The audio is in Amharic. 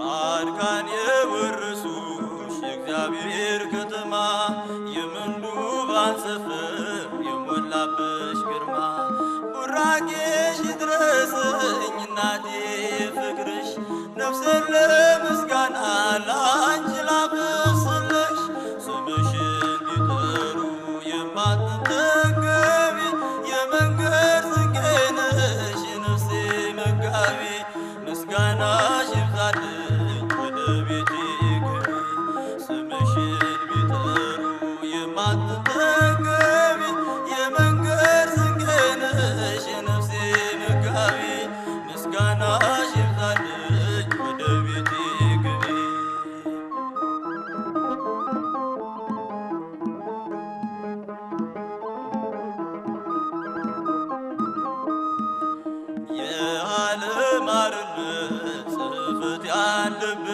ጻድቃን የወረሱሽ የእግዚአብሔር ከተማ የምንዱባን ሰፈር የሞላብሽ ግርማ ቡራኬሽ ይድረሰኝ እናቴ ፍቅርሽ ነፍሴን ለምስጋና ላንቺ ላብስልሽ ስምሽን ቢጠሩ የማትጠገቢ የመንገድ ስንቄ ነሽ የነፍሴ መጋቢ ምስጋናሽ ይብዛልኝ ወደ ቤቴ ግቢ ስምሽን ቢጠሩ የማትጠገቢ የመንገድ ስንቄ ነሽ የነፍሴ መጋቢ ምስጋናሽ ይብዛልኝ ወደ ቤቴ ግቢ የዓለም አርነት ጽሕፈት ያለብሽ